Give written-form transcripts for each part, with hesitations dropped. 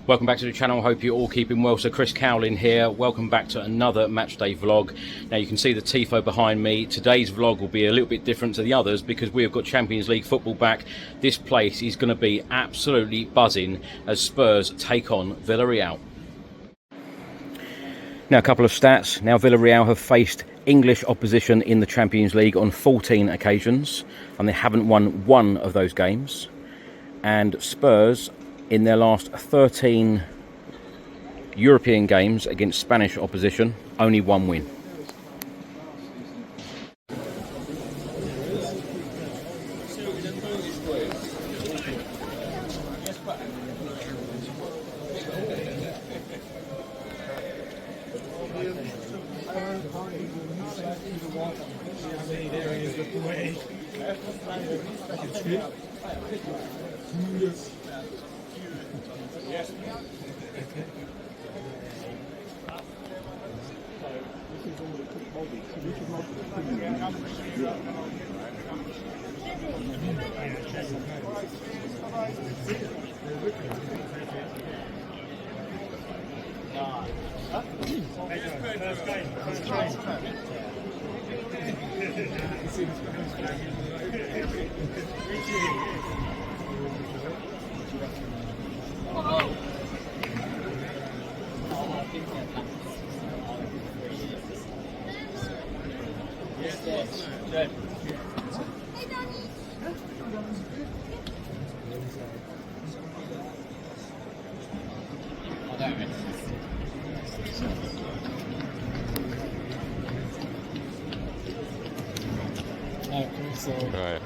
Welcome back to the channel. Hope you're all keeping well. So Chris Cowlin here. Welcome back to another matchday vlog. Now you can see the Tifo behind me. Today's vlog will be a little bit different to the others because we have got Champions League football back. This place is going to be absolutely buzzing as Spurs take on Villarreal. Now a couple of stats. Now Villarreal have faced English opposition in the Champions League on 14 occasions and they haven't won one of those games. And Spurs, in their last 13 European games against Spanish opposition, only one win. Right.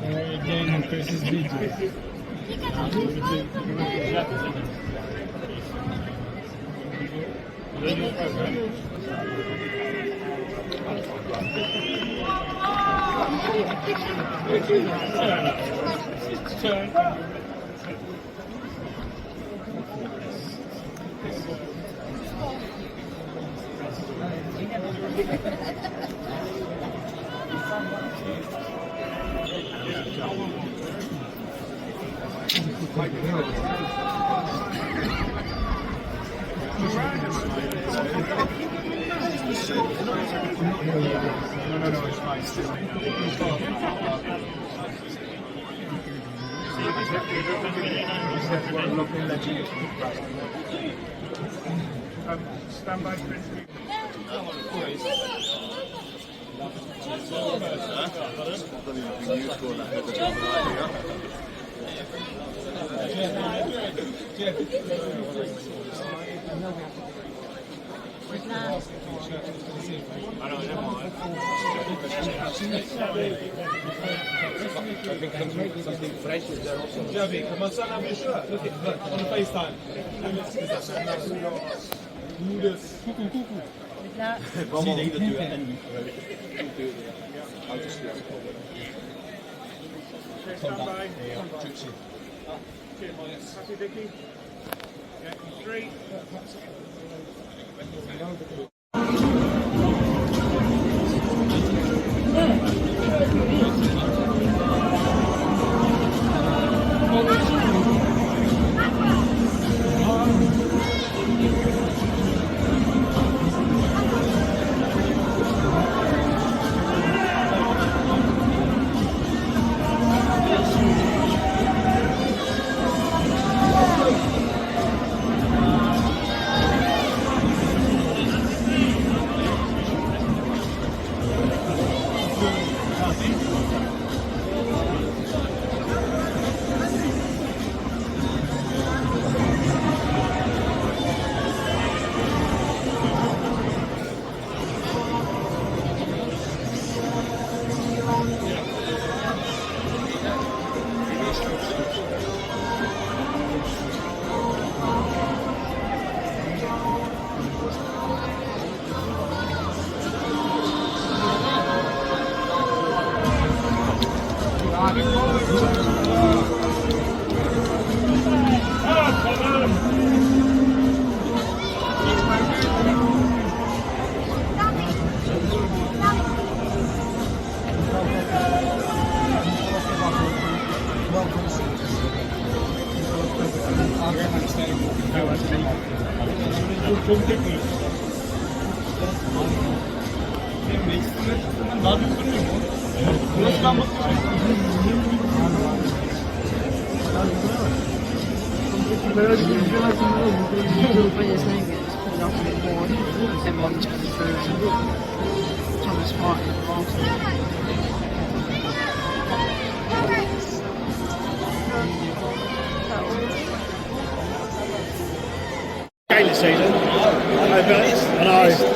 Again, Chris's video. No, it's fine still. Stand by, Chris. Something fresh is there also. Javi, can my son have your shirt? Look on the FaceTime. Noodles. Zie je dat en Stand by. Happy Vicky? Yeah, 3. Everyone's coming through. Thomas Martin and Arsenal. Game this season. I know.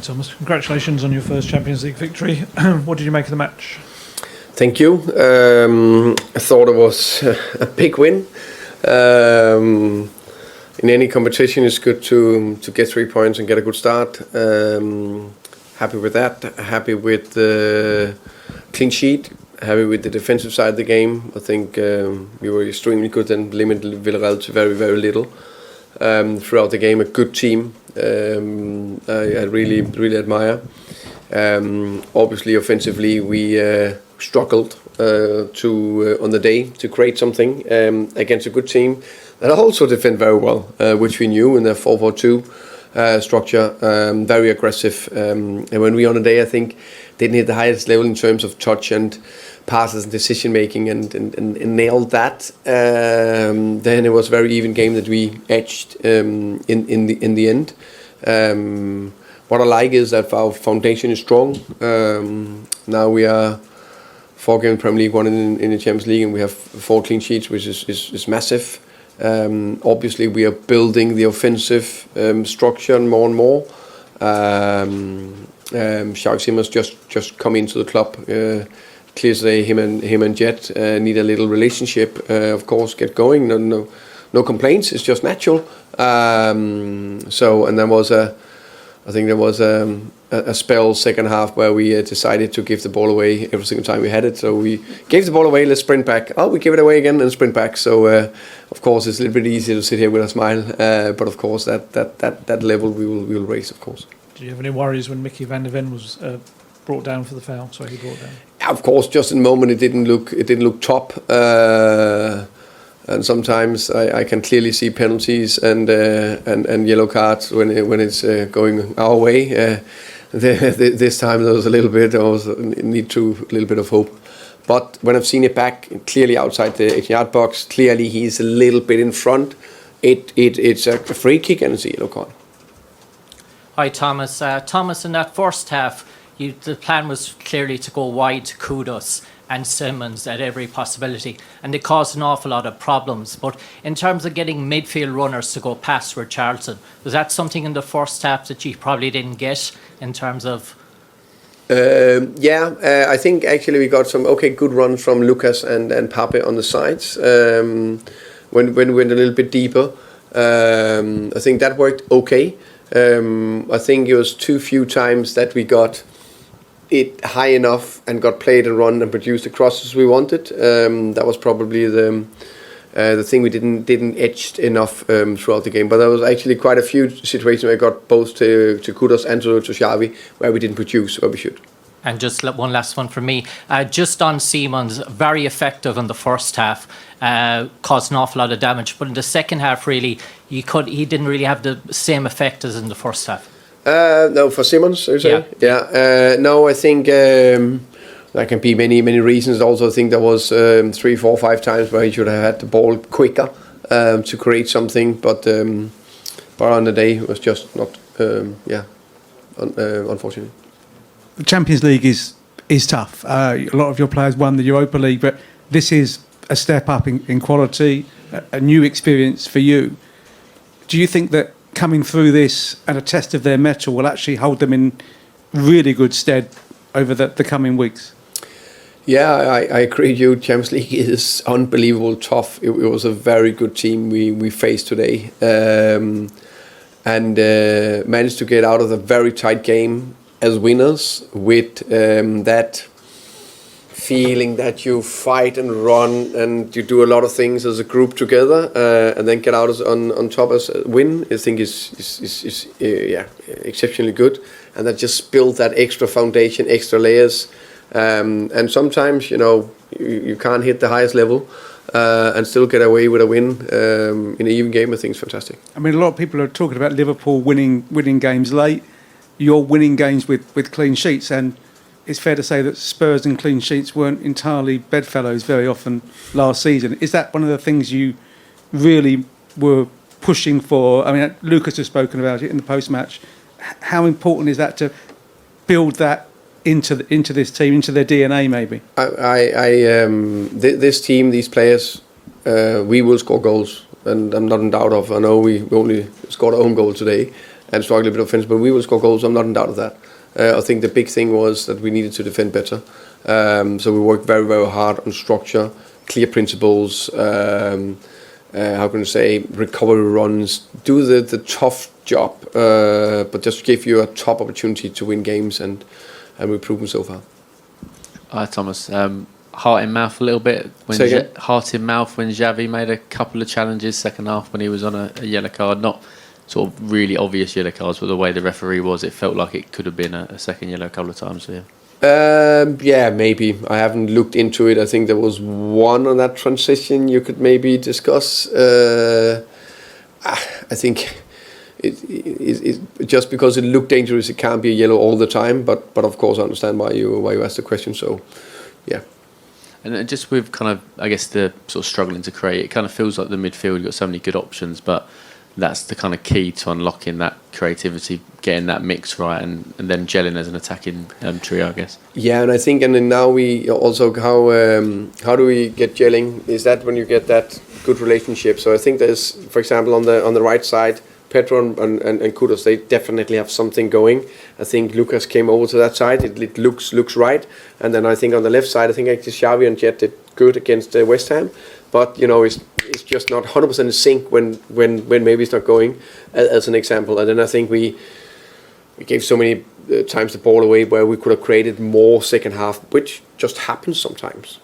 Thomas, congratulations on your first Champions League victory. What did you make of the match? Thank you. I thought it was a big win. In any competition, it's good to get 3 points and get a good start. Happy with that. Happy with the clean sheet. Happy with the defensive side of the game. I think we were extremely good and limited Villarreal to very, very little throughout the game. A good team. I really admire. Obviously, offensively, we struggled on the day to create something against a good team that also defend very well, which we knew in the 4-4-2 structure. Very aggressive, and when we on a day, I think didn't hit the highest level in terms of touch and passes and decision making, and nailed that. Then it was a very even game that we edged in the end. What I like is that our foundation is strong. Now we are 4 games Premier League, 1 in the Champions League, and we have 4 clean sheets, which is massive. Obviously, we are building the offensive structure more and more. Shark Simmers just come into the club. Clear say him and Jet need a little relationship. Of course, get going. No complaints. It's just natural. So, and there was a spell second half where we decided to give the ball away every single time we had it. So we gave the ball away, let's sprint back. Oh, we give it away again and sprint back. So of course it's a little bit easier to sit here with a smile. But of course that level we will raise, of course. Did you have any worries when Mickey van der Ven was brought down for the foul? Sorry, he brought down. Of course, just in the moment it didn't look top. And sometimes I can clearly see penalties and yellow cards when it's going our way. This time there was a little bit. I was need to a little bit of hope. But when I've seen it back, clearly outside the 8-yard box, clearly he's a little bit in front. It's a free kick and it's a yellow card. Hi Thomas. Thomas, in that first half, the plan was clearly to go wide to Kudus and Simmons at every possibility, and they caused an awful lot of problems. But in terms of getting midfield runners to go past Richarlison, was that something in the first half that you probably didn't get in terms of? I think actually we got some good runs from Lucas and Pape on the sides. When we went a little bit deeper, I think that worked okay. I think it was too few times that we got it high enough and got played and run and produced the crosses we wanted. That was probably the thing we didn't edge enough throughout the game. But there was actually quite a few situations where I got both to Kudus and to Xavi where we didn't produce where we should. And just one last one from me. Just on Simmons, very effective in the first half, caused an awful lot of damage. But in the second half, really, he didn't really have the same effect as in the first half. No, for Simmons, you say? Yeah. No, I think there can be many reasons. Also, I think there was 3, 4, 5 times where he should have had the ball quicker to create something. But on the day, it was just not, unfortunately. The Champions League is tough. A lot of your players won the Europa League, but this is a step up in quality, a new experience for you. Do you think that coming through this and a test of their mettle will actually hold them in really good stead over the coming weeks? Yeah, I agree with you. Champions League is unbelievable tough. It was a very good team we faced today, and managed to get out of a very tight game as winners with that feeling that you fight and run and you do a lot of things as a group together, and then get out on top as a win. I think is exceptionally good, and that just built that extra foundation, extra layers. And sometimes you can't hit the highest level and still get away with a win in an even game. I think it's fantastic. I mean, a lot of people are talking about Liverpool winning games late. You're winning games with clean sheets, and it's fair to say that Spurs and clean sheets weren't entirely bedfellows very often last season. Is that one of the things you really were pushing for? I mean, Lucas has spoken about it in the post-match. How important is that to build that into this team, into their DNA, maybe? This team, these players, we will score goals, and I'm not in doubt of. I know we only scored our own goal today, and struggle a bit offensive, but we will score goals. I'm not in doubt of that. I think the big thing was that we needed to defend better. So we worked very, very hard on structure, clear principles, how can I say, recovery runs, do the tough job, but just give you a top opportunity to win games, and we've proven so far. Hi, Thomas. Heart in mouth a little bit. Heart in mouth when Xavi made a couple of challenges second half when he was on a yellow card. Not sort of really obvious yellow cards, but the way the referee was, it felt like it could have been a second yellow a couple of times for him. Yeah, maybe. I haven't looked into it. I think there was one on that transition you could maybe discuss. I think it just because it looked dangerous, it can't be a yellow all the time. But of course, I understand why you asked the question. So, yeah. And just with kind of, I guess, the sort of struggling to create, it kind of feels like the midfield, you've got so many good options, but that's the kind of key to unlocking that creativity, getting that mix right, and then gelling as an attacking trio, I guess. Yeah, and I think, and then now we also, how do we get gelling? Is that when you get that good relationship? So I think there's, for example, on the right side, Pedro and Kudos, they definitely have something going. I think Lucas came over to that side. It looks right. And then I think on the left side, I think actually Xavi and Jet did good against West Ham. But, you know, it's just not 100% in sync when maybe it's not going, as an example. And then I think we gave so many times the ball away where we could have created more second half, which just happens sometimes.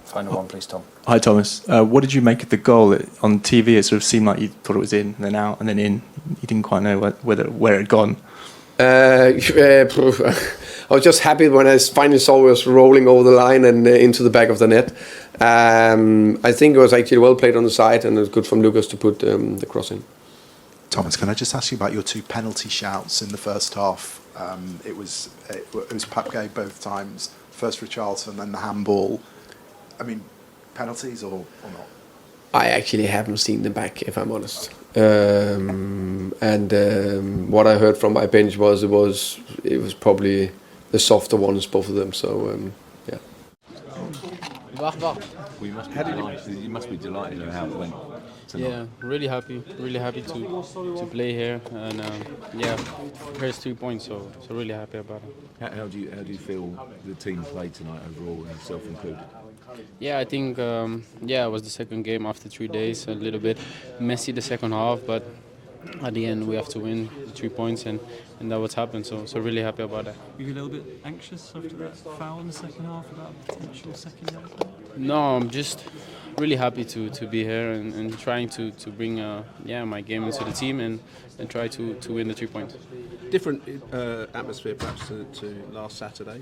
Final one, please, Tom. Hi, Thomas. What did you make of the goal? On TV, it sort of seemed like you thought it was in, and then out, and then in. You didn't quite know where it had gone. I was just happy when I finally saw it was rolling over the line and into the back of the net. I think it was actually well played on the side, and it was good from Lucas to put the cross in. Thomas, can I just ask you about your two penalty shouts in the first half? It was Pape both times, first for Charlton, then the handball. I mean, penalties or not? I actually haven't seen them back, if I'm honest. What I heard from my bench was it was probably the softer ones, both of them. So yeah. Well, you must be delighted with how it went tonight. Yeah, really happy to play here, and first 3 points, so really happy about it. How do you feel the team played tonight overall, yourself included? Yeah, I think it was the second game after 3 days, a little bit messy the second half, but at the end we have to win the 3 points, and that's what's happened. So really happy about that. Were you a little bit anxious after that foul in the second half about a potential second yellow? No, I'm just really happy to be here and trying to bring my game into the team and try to win the 3 points. Different atmosphere perhaps to last Saturday.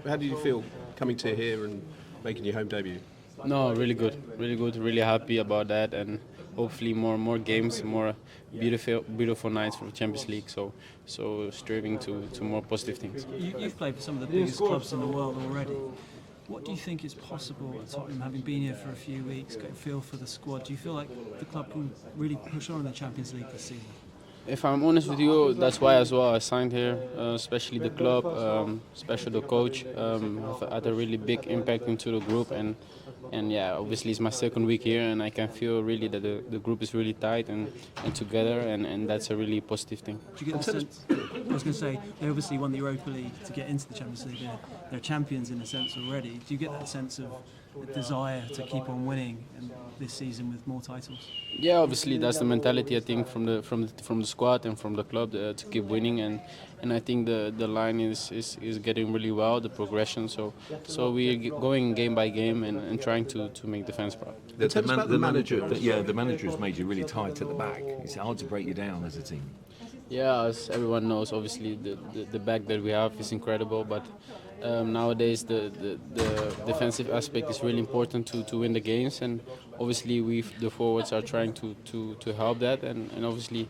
How did you feel coming to here and making your home debut? No, really good, really happy about that, and hopefully more games, more beautiful nights for the Champions League. So striving to more positive things. You've played for some of the biggest clubs in the world already. What do you think is possible at Tottenham, having been here for a few weeks, got a feel for the squad? Do you feel like the club can really push on in the Champions League this season? If I'm honest with you, that's why as well I signed here, especially the club, especially the coach, have had a really big impact into the group, and obviously it's my second week here, and I can feel really that the group is really tight and together, and that's a really positive thing. Do you get the sense? I was going to say, they obviously won the Europa League to get into the Champions League. They're champions in a sense already. Do you get that sense of a desire to keep on winning and this season with more titles? Yeah, obviously that's the mentality I think from the squad and from the club to keep winning, and I think the line is getting really well, the progression. So we're going game by game and trying to make the fans proud. The manager has made you really tight at the back. It's hard to break you down as a team. Yeah, as everyone knows, obviously the back that we have is incredible, but nowadays the defensive aspect is really important to win the games, and obviously the forwards are trying to help that, and obviously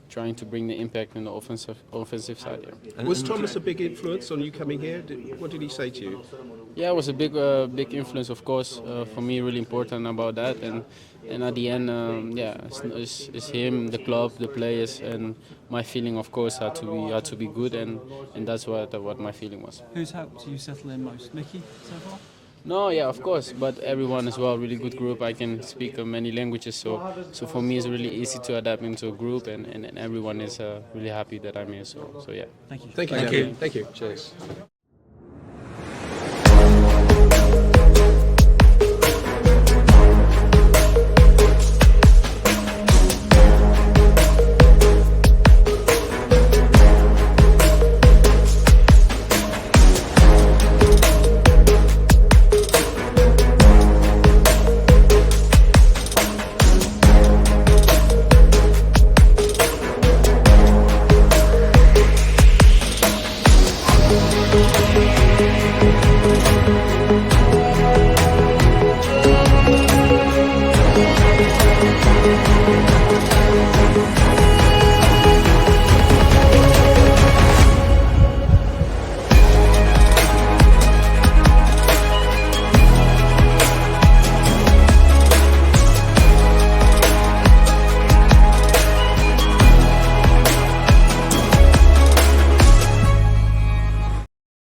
trying to bring the impact in the offensive side. Yeah. Was Thomas a big influence on you coming here? What did he say to you? Yeah, it was a big influence, of course, for me, really important about that, and at the end, it's him, the club, the players, and my feeling, of course, had to be good, and that's what my feeling was. Who's helped you settle in most? Mickey so far? No, yeah, of course, but everyone as well, really good group. I can speak many languages, so for me it's really easy to adapt into a group, and everyone is really happy that I'm here. So yeah. Thank you. Thank you. Thank you. Thank you. Cheers.